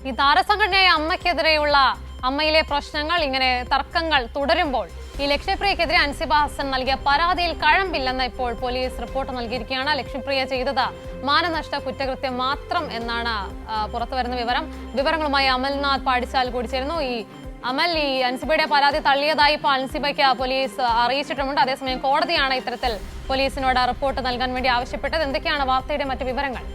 ഈ താരസംഘടനയായ അമ്മയ്ക്കെതിരെയുള്ള അമ്മയിലെ പ്രശ്നങ്ങൾ ഇങ്ങനെ തർക്കങ്ങൾ തുടരുമ്പോൾ ഈ ലക്ഷ്യപ്രിയക്കെതിരെ അൻസിബ ഹസൻ നൽകിയ പരാതിയിൽ കഴമ്പില്ലെന്ന് ഇപ്പോൾ പോലീസ് റിപ്പോർട്ട് നൽകിയിരിക്കുകയാണ്. ലക്ഷ്യപ്രിയ ചെയ്തത് മാനനഷ്ട കുറ്റകൃത്യം മാത്രം എന്നാണ് പുറത്തുവരുന്ന വിവരങ്ങളുമായി അമൽനാഥ് പാടിച്ചാൽ കൂടി ചേരുന്നു. അമൽ, ഈ അൻസിബയുടെ പരാതി തള്ളിയതായി ഇപ്പോൾ അൻസിബയ്ക്ക് പോലീസ് അറിയിച്ചിട്ടുമുണ്ട്. അതേസമയം കോടതിയാണ് ഇത്തരത്തിൽ പോലീസിനോട് റിപ്പോർട്ട് നൽകാൻ വേണ്ടി ആവശ്യപ്പെട്ടത്. എന്തൊക്കെയാണ് വാർത്തയുടെ മറ്റു വിവരങ്ങൾ?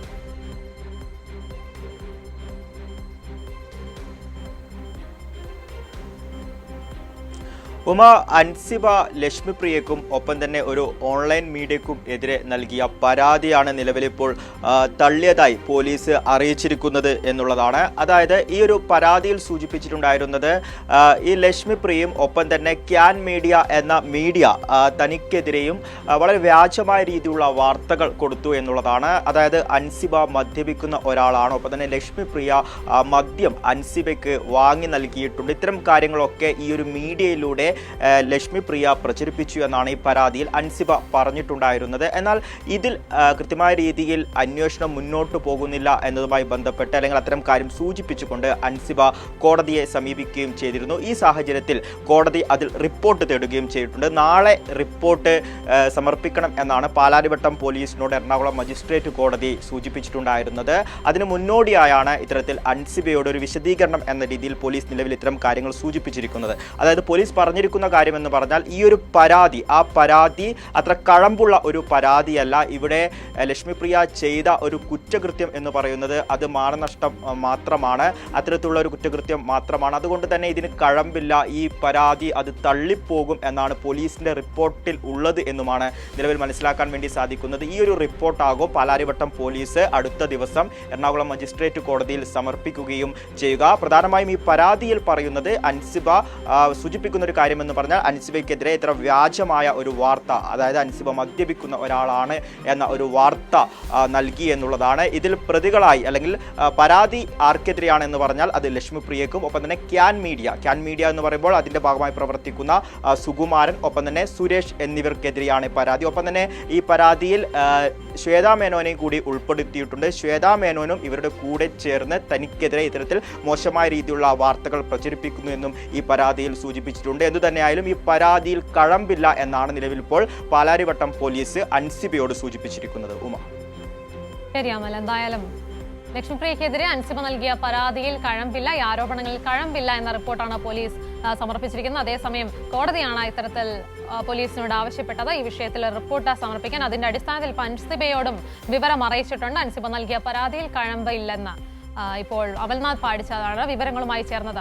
ഉമ, അൻസിബ ലക്ഷ്മിപ്രിയക്കും ഒപ്പം തന്നെ ഒരു ഓൺലൈൻ മീഡിയക്കും എതിരെ നൽകിയ പരാതിയാണ് നിലവിലിപ്പോൾ തള്ളിയതായി പോലീസ് അറിയിച്ചിരിക്കുന്നത് എന്നുള്ളതാണ്. അതായത് ഈ ഒരു പരാതിയിൽ സൂചിപ്പിച്ചിട്ടുണ്ടായിരുന്നത് ഈ ലക്ഷ്മിപ്രിയയും ഒപ്പം തന്നെ ക്യാൻ മീഡിയ എന്ന മീഡിയ തനിക്കെതിരെയും വളരെ വ്യാജമായ രീതിയിലുള്ള വാർത്തകൾ കൊടുത്തു എന്നുള്ളതാണ്. അതായത് അൻസിബ മദ്യപിക്കുന്ന ഒരാളാണ്, ഒപ്പം തന്നെ ലക്ഷ്മിപ്രിയ മദ്യം അൻസിബയ്ക്ക് വാങ്ങി നൽകിയിട്ടുണ്ട്. ഇത്തരം കാര്യങ്ങളൊക്കെ ഈ ഒരു മീഡിയയിലൂടെ ലക്ഷ്മിപ്രിയ പ്രചരിപ്പിച്ചു എന്നാണ് ഈ പരാതിയിൽ അൻസിബ പറഞ്ഞിട്ടുണ്ടായിരുന്നത്. എന്നാൽ ഇതിൽ കൃത്യമായ രീതിയിൽ അന്വേഷണം മുന്നോട്ട് പോകുന്നില്ല എന്നതുമായി ബന്ധപ്പെട്ട് അല്ലെങ്കിൽ അത്തരം കാര്യം സൂചിപ്പിച്ചുകൊണ്ട് അൻസിബ കോടതിയെ സമീപിക്കുകയും ചെയ്തിരുന്നു. ഈ സാഹചര്യത്തിൽ കോടതി അതിൽ റിപ്പോർട്ട് തേടുകയും ചെയ്തിട്ടുണ്ട്. നാളെ റിപ്പോർട്ട് സമർപ്പിക്കണം എന്നാണ് പാലാരിവട്ടം പോലീസിനോട് എറണാകുളം മജിസ്ട്രേറ്റ് കോടതി സൂചിപ്പിച്ചിട്ടുണ്ടായിരുന്നത്. അതിന് മുന്നോടിയായാണ് ഇത്തരത്തിൽ അൻസിബയോട് ഒരു വിശദീകരണം എന്ന രീതിയിൽ പോലീസ് നിലവിൽ ഇത്തരം കാര്യങ്ങൾ സൂചിപ്പിച്ചിരിക്കുന്നത്. അതായത് പോലീസ് പറഞ്ഞിരിക്കുന്ന കാര്യമെന്ന് പറഞ്ഞാൽ ഈ ഒരു പരാതി അത്ര കഴമ്പുള്ള ഒരു പരാതിയല്ല. ഇവിടെ ലക്ഷ്മിപ്രിയ ചെയ്ത ഒരു കുറ്റകൃത്യം എന്ന് പറയുന്നത് അത് മാനനഷ്ടം മാത്രമാണ്, അത്തരത്തിലുള്ള ഒരു കുറ്റകൃത്യം മാത്രമാണ്. അതുകൊണ്ട് തന്നെ ഇതിന് കഴമ്പില്ല, ഈ പരാതി അത് തള്ളിപ്പോകും എന്നാണ് പോലീസിന്റെ റിപ്പോർട്ടിൽ ഉള്ളത് എന്നുമാണ് നിലവിൽ മനസ്സിലാക്കാൻ വേണ്ടി സാധിക്കുന്നത്. ഈ ഒരു റിപ്പോർട്ടാകും പാലാരിവട്ടം പോലീസ് അടുത്ത ദിവസം എറണാകുളം മജിസ്ട്രേറ്റ് കോടതിയിൽ സമർപ്പിക്കുകയും ചെയ്യുക. പ്രധാനമായും ഈ പരാതിയിൽ പറയുന്നത് അൻസിബ സൂചിപ്പിക്കുന്ന ഒരു കാര്യമെന്ന് പറഞ്ഞാൽ അൻസിബയ്ക്കെതിരെ ഇത്ര വ്യാജമായ ഒരു വാർത്ത, അതായത് അൻസിബ മദ്യപിക്കുന്ന ഒരാളാണ് എന്ന ഒരു വാർത്ത നൽകി എന്നുള്ളതാണ്. ഇതിൽ പ്രതികളായി അല്ലെങ്കിൽ പരാതി ആർക്കെതിരെയാണെന്ന് പറഞ്ഞാൽ അത് ലക്ഷ്മിപ്രിയക്കും ഒപ്പം തന്നെ ക്യാൻ മീഡിയ എന്ന് പറയുമ്പോൾ അതിൻ്റെ ഭാഗമായി പ്രവർത്തിക്കുന്ന സുകുമാരൻ ഒപ്പം തന്നെ സുരേഷ് എന്നിവർക്കെതിരെയാണ് പരാതി. ഒപ്പം തന്നെ ഈ പരാതിയിൽ ശ്വേതാ മേനോനെയും കൂടി ഉൾപ്പെടുത്തിയിട്ടുണ്ട്. ശ്വേതാ മേനോനും ഇവരുടെ കൂടെ ചേർന്ന് തനിക്കെതിരെ ഇത്തരത്തിൽ മോശമായ രീതിയിലുള്ള വാർത്തകൾ പ്രചരിപ്പിക്കുന്നു എന്നും ഈ പരാതിയിൽ സൂചിപ്പിച്ചിട്ടുണ്ട്. എന്തുതന്നെയായാലും ഈ പരാതിയിൽ കഴമ്പില്ല എന്നാണ് നിലവിൽ ഇപ്പോൾ പാലാരിവട്ടം പോലീസ് അൻസിബയോട് സൂചിപ്പിച്ചിരിക്കുന്നത്. ഉമ, ശരി അമൽ, എന്തായാലും ലക്ഷ്മിപ്രിയക്കെതിരെ അൻസിബ നൽകിയ പരാതിയിൽ കഴമ്പില്ല, ഈ ആരോപണങ്ങളിൽ കഴമ്പില്ല എന്ന റിപ്പോർട്ടാണ് പോലീസ് സമർപ്പിച്ചിരിക്കുന്നത്. അതേസമയം കോടതിയാണ് ഇത്തരത്തിൽ പോലീസിനോട് ആവശ്യപ്പെട്ടത് ഈ വിഷയത്തിൽ റിപ്പോർട്ട് സമർപ്പിക്കാൻ. അതിന്റെ അടിസ്ഥാനത്തിൽ അൻസിബയോടും വിവരം അറിയിച്ചിട്ടുണ്ട്. അൻസിബ നൽകിയ പരാതിയിൽ കഴമ്പില്ലെന്ന് ഇപ്പോൾ അമൽനാഥ് പാടിച്ചതാണ് വിവരങ്ങളുമായി ചേർന്നത്.